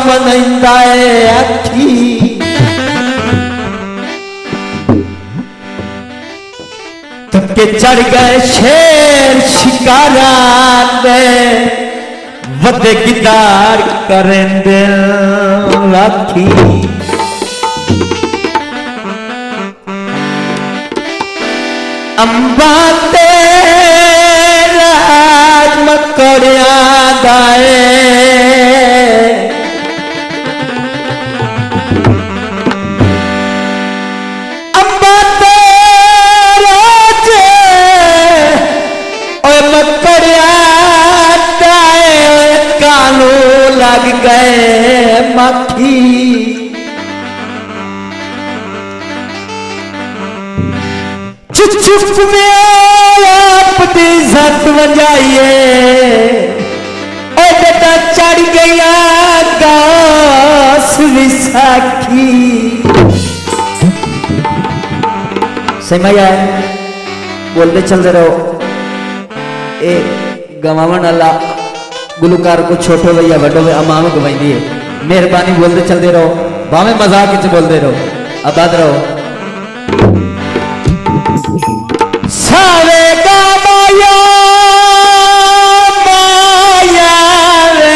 मनाइंदा है अखी तके चढ़ गए शेर शिकारा में वदे गिदार करेंदे राखी अंबा तेरा मकड़िया दाए अंबा तेरा जे ओए मकड़िया दाए कानू लग गए मक्खी चुप में आपकी सत बजाइए और बेटा चढ़ गया गास विसाखी सही मैया बोलते चलते रहो ए गवावन वाला गुलकार को छोटो भैया बड़ो भैया अमाम गवाई दिए मेहरबानी बोलते चलते रहो भावे मजाक च बोलते रहो आबाद रहो सारे का माया माया रे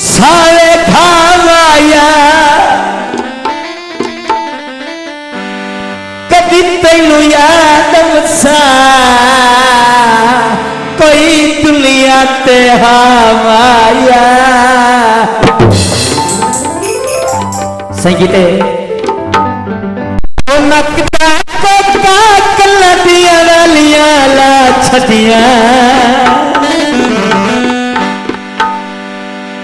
सारे का माया कभी तेनू याद सा कोई दुनिया ते माया संगीते नकदा को काकल दिया वालिया ला छटिया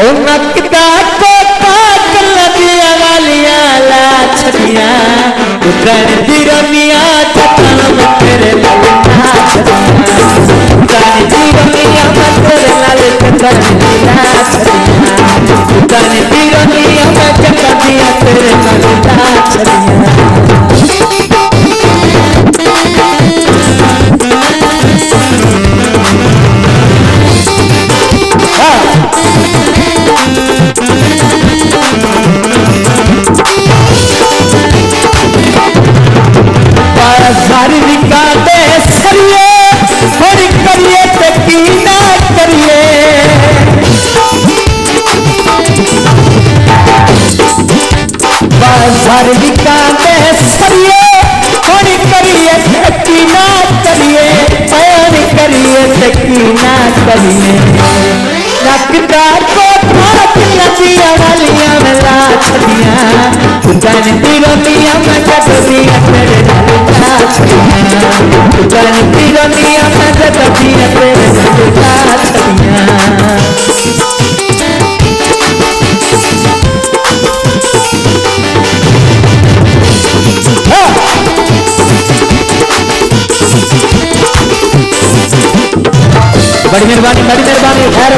ओ नकदा को काकल दिया वालिया ला छटिया उतन दिरनिया छटन में तेरे ललना छटिया उतन दिरनिया में तेरे ललना छटिया उतन दिरनिया में चकदिया तेरे ललना छटिया सारी निकाले सरिये थोड़ी करिए तकी ना करिए सारी निकाले सरिये थोड़ी करिए तकी ना करिए पैर करिए तकी ना करिए नकदा को भाग नदिया वालिया में लाछिया उतन तिरनिया में कटदिया तेरे ललना छटिया उतन तिरनिया में कटदिया तेरे ललना छटिया बड़ी मेहरबानी खैर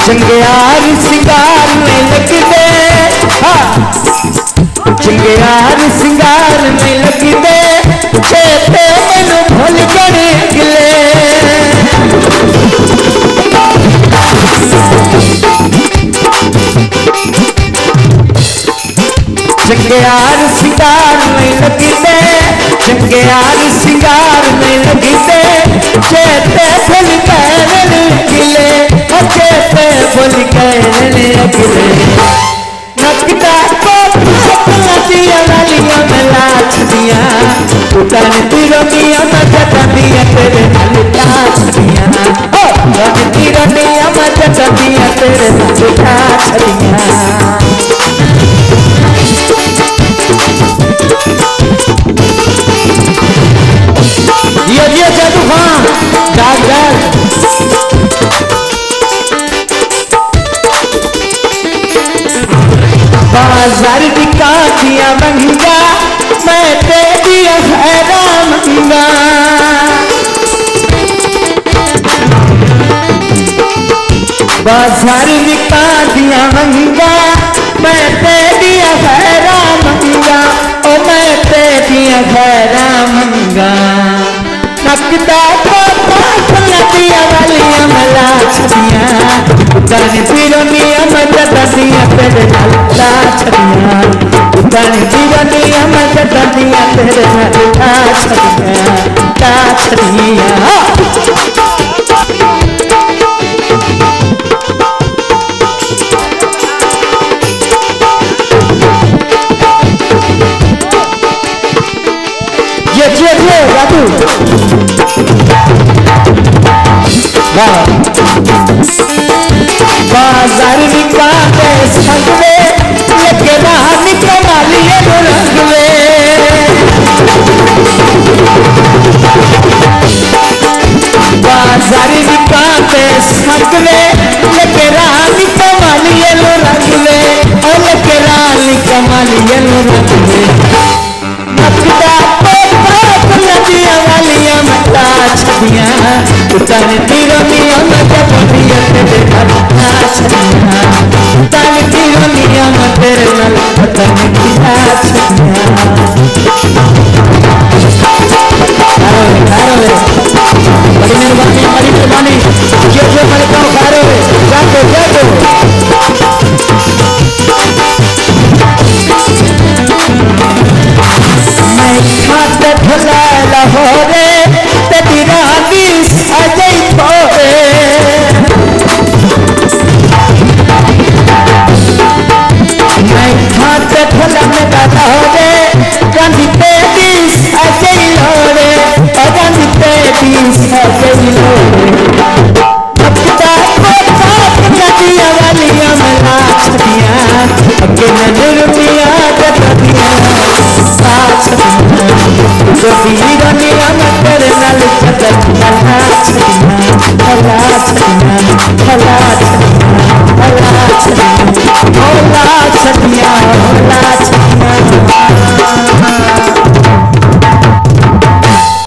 चिंगार सिंगार में लगते चिंगार सिंगार में लगते चेते मैनू भूल गए गिले चिंगार सिंगार में लगते चिंगार सिंगार में लगते चेते भूल गए गिले चेते भूल गए गिले नकदा को नदिया वालिया में लाछिया उतन तिरनिया में जटदिया तेरे ललना छटिया उतन तिरनिया में जटदिया तेरे ललना छटिया ये जादू खान डाक बाजार बिका दिया महंगा मैं दे दिया हैरा महंगा बाजार बिका दिया महंगा मैं दे दिया हैरा महंगा ओ मैं दे दिया हैरा महंगा नकदा नदिया वालिया मला छदिया उतानी पीरनिया मदद दिया तेरे ला छदिया उतानी पीरनिया मदद दिया तेरे ला छदिया ये रातू बाजार निकाले संगवे लेके रानी कमालिए रंगवे बाजार निकाले संगवे लेके रानी कमालिए रंगवे और लेके रानी कमालिए रंगवे नकदा नदिया वालिया मता छदिया उतानी पीरनिया मदद दिया तेरे ला छदिया उतानी पीरनिया मदद उतानी ला छदिया बड़ी मेहरबानी ये जो मेरे काम खारो जाको मैं खाते भला लाहौरे तेरी रानी अजय थोरे मैं खाते भला में लाहौरे गांधी तेरी अजय लोरे गांधी तेरी अजय लोरे नकदा नदिया वालिया मला छदिया अगे नरुमिया गदिया जो पीरनिया मकर नल छदिया